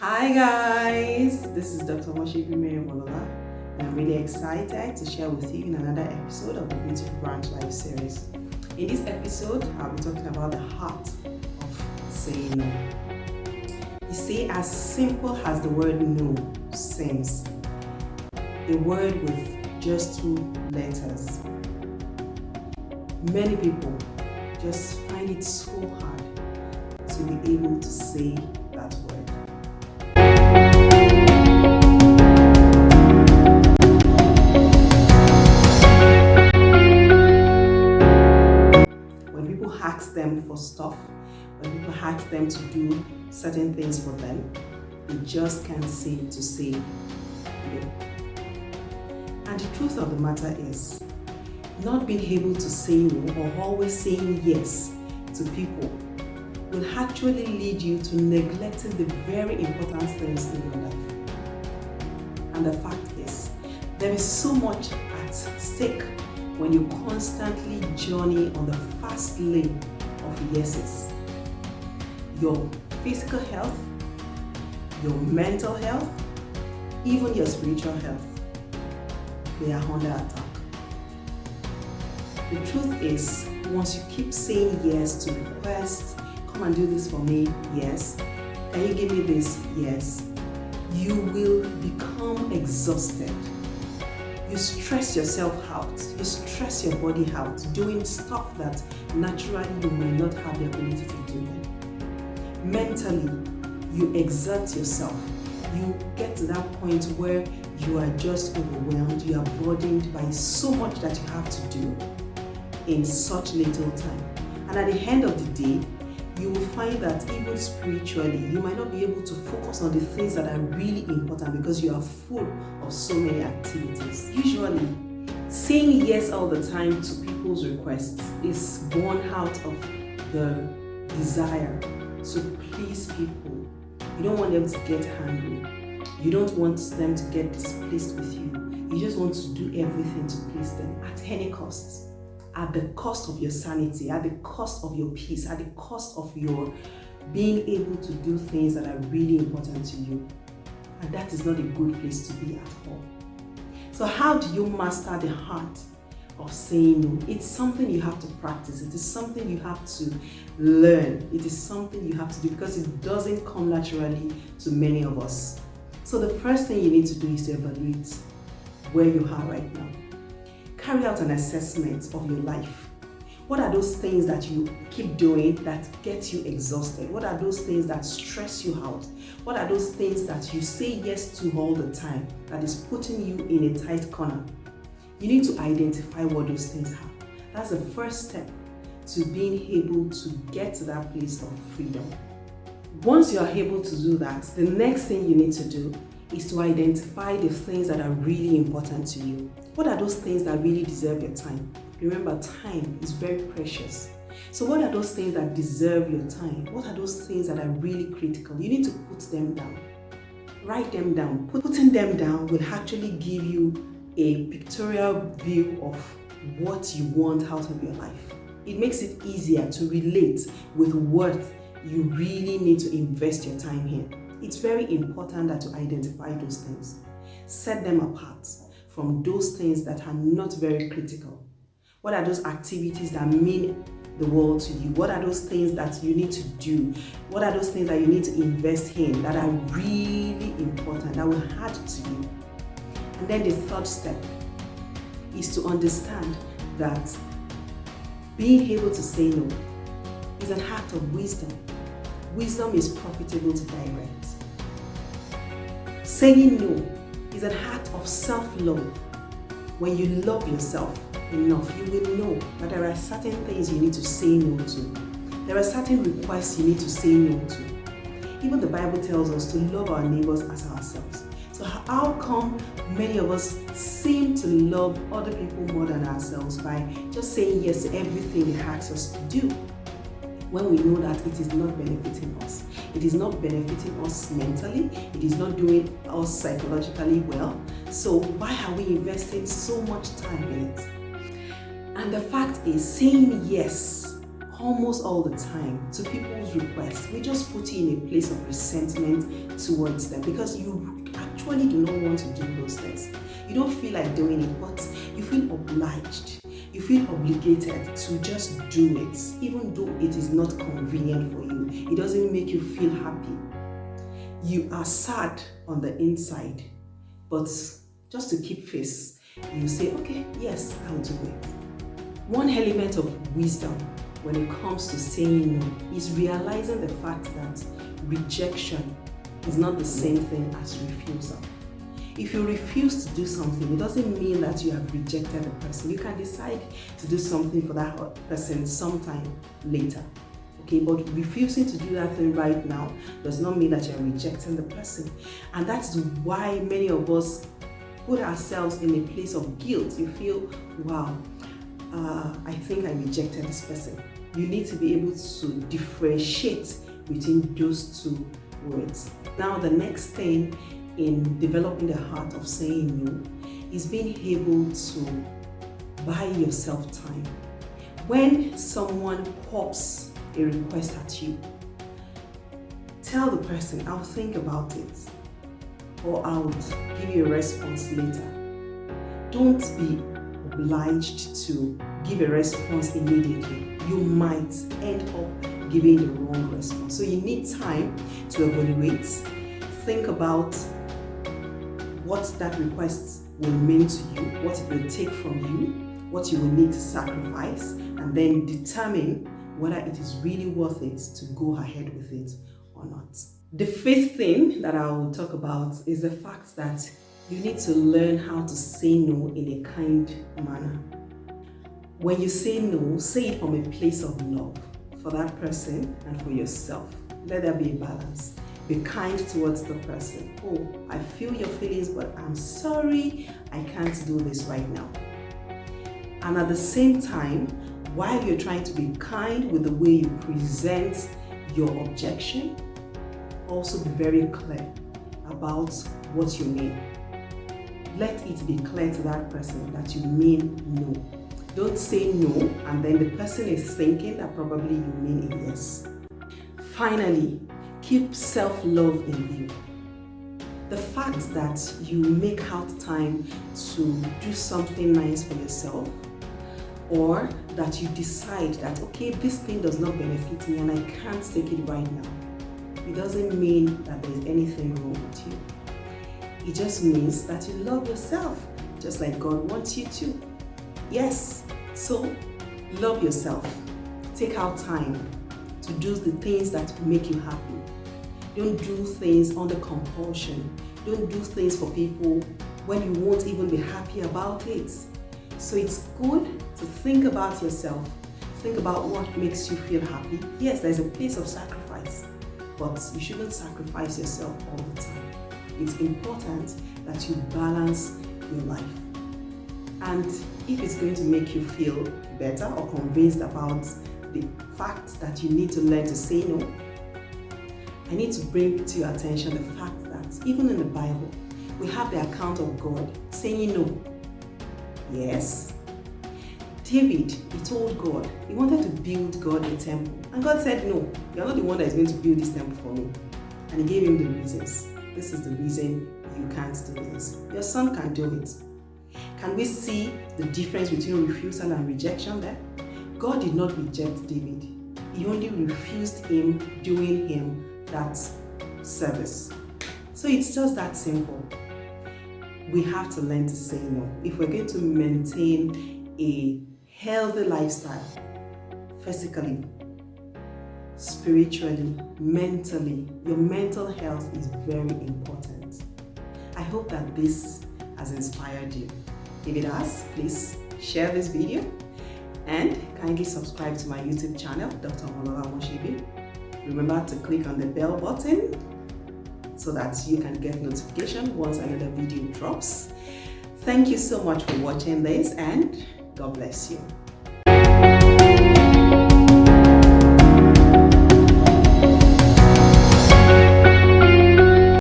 Hi guys, this is Dr. Moshibi Molola, and I'm really excited to share with you in another episode of the Beauty Branch Life series. In this episode, I'll be talking about the heart of saying no. You see, as simple as the word no seems, a word with just two letters, many people just find it so hard to be able to say that word. When people ask them for stuff, when people ask them to do certain things for them, they just can't seem to say no. And the truth of the matter is, not being able to say no or always saying yes to people will actually lead you to neglecting the very important things in your life. And the fact is, there is so much at stake when you constantly journey on the fast lane of yeses. Your physical health, your mental health, even your spiritual health, they are under attack. The truth is, once you keep saying yes to requests, come and do this for me, yes, can you give me this, yes, you will become exhausted. You stress yourself out, you stress your body out, doing stuff that naturally you might not have the ability to do. Mentally, you exert yourself. You get to that point where you are just overwhelmed, you are burdened by so much that you have to do in such little time. And at the end of the day, you will find that even spiritually, you might not be able to focus on the things that are really important because you are full of so many activities. Usually, saying yes all the time to people's requests is born out of the desire to please people. You don't want them to get angry. You don't want them to get displeased with you. You just want to do everything to please them at any cost. At the cost of your sanity, at the cost of your peace, at the cost of your being able to do things that are really important to you. And that is not a good place to be at all. So how do you master the art of saying no? It's something you have to practice. It is something you have to learn. It is something you have to do because it doesn't come naturally to many of us. So the first thing you need to do is to evaluate where you are right now. Carry out an assessment of your life. What are those things that you keep doing that get you exhausted? What are those things that stress you out? What are those things that you say yes to all the time that is putting you in a tight corner? You need to identify what those things are. That's the first step to being able to get to that place of freedom. Once you are able to do that, the next thing you need to do is to identify the things that are really important to you. What are those things that really deserve your time? Remember, time is very precious. So what are those things that deserve your time? What are those things that are really critical? You need to put them down. Write them down. Putting them down will actually give you a pictorial view of what you want out of your life. It makes it easier to relate with what you really need to invest your time in. It's very important that you identify those things. Set them apart from those things that are not very critical. What are those activities that mean the world to you? What are those things that you need to do? What are those things that you need to invest in that are really important, that will add to you? And then the third step is to understand that being able to say no is an act of wisdom. Wisdom is profitable to direct. Saying no is an act of self-love. When you love yourself enough, you will know that there are certain things you need to say no to. There are certain requests you need to say no to. Even the Bible tells us to love our neighbors as ourselves. So how come many of us seem to love other people more than ourselves by just saying yes to everything they ask us to do, when we know that it is not benefiting us? It is not benefiting us mentally. It is not doing us psychologically well. So why are we investing so much time in it? And the fact is, saying yes almost all the time to people's requests, we just put you in a place of resentment towards them because you actually do not want to do those things. You don't feel like doing it, but you feel obliged. You feel obligated to just do it, even though it is not convenient for you. It doesn't make you feel happy. You are sad on the inside, but just to keep face, you say, okay, yes, I'll do it. One element of wisdom when it comes to saying no is realizing the fact that rejection is not the same thing as refusal. If you refuse to do something, it doesn't mean that you have rejected the person. You can decide to do something for that person sometime later. Okay, but refusing to do that thing right now does not mean that you are rejecting the person. And that's why many of us put ourselves in a place of guilt. You feel, wow, I think I rejected this person. You need to be able to differentiate between those two words. Now, the next thing in developing the heart of saying no is being able to buy yourself time. When someone pops a request at you, tell the person, I'll think about it, or I'll give you a response later. Don't be obliged to give a response immediately. You might end up giving the wrong response. So you need time to evaluate, think about what that request will mean to you, what it will take from you, what you will need to sacrifice, and then determine whether it is really worth it to go ahead with it or not. The fifth thing that I will talk about is the fact that you need to learn how to say no in a kind manner. When you say no, say it from a place of love for that person and for yourself. Let there be a balance. Be kind towards the person. Oh, I feel your feelings, but I'm sorry, I can't do this right now. And at the same time, while you're trying to be kind with the way you present your objection, also be very clear about what you mean. Let it be clear to that person that you mean no. Don't say no and then the person is thinking that probably you mean a yes. Finally, keep self-love in view. The fact that you make out time to do something nice for yourself, or that you decide that, okay, this thing does not benefit me and I can't take it right now, it doesn't mean that there's anything wrong with you. It just means that you love yourself, just like God wants you to. Yes, so love yourself. Take out time to do the things that make you happy. Don't do things under compulsion. Don't do things for people when you won't even be happy about it. So it's good to think about yourself. Think about what makes you feel happy. Yes, there's a place of sacrifice, but you shouldn't sacrifice yourself all the time. It's important that you balance your life. And if it's going to make you feel better or convinced about the fact that you need to learn to say no, I need to bring to your attention the fact that even in the Bible, we have the account of God saying no. Yes. David, he told God, he wanted to build God a temple. And God said, no, you're not the one that is going to build this temple for me. And he gave him the reasons. This is the reason you can't do this. Your son can do it. Can we see the difference between refusal and rejection there? God did not reject David. He only refused him doing him that service. So it's just that simple. We have to learn to say no. If we're going to maintain a healthy lifestyle, physically, spiritually, mentally, your mental health is very important. I hope that this has inspired you. If it has, please share this video and kindly subscribe to my YouTube channel, Dr. Omolola Moshibi. Remember to click on the bell button so that you can get notification once another video drops. Thank you so much for watching this and God bless you.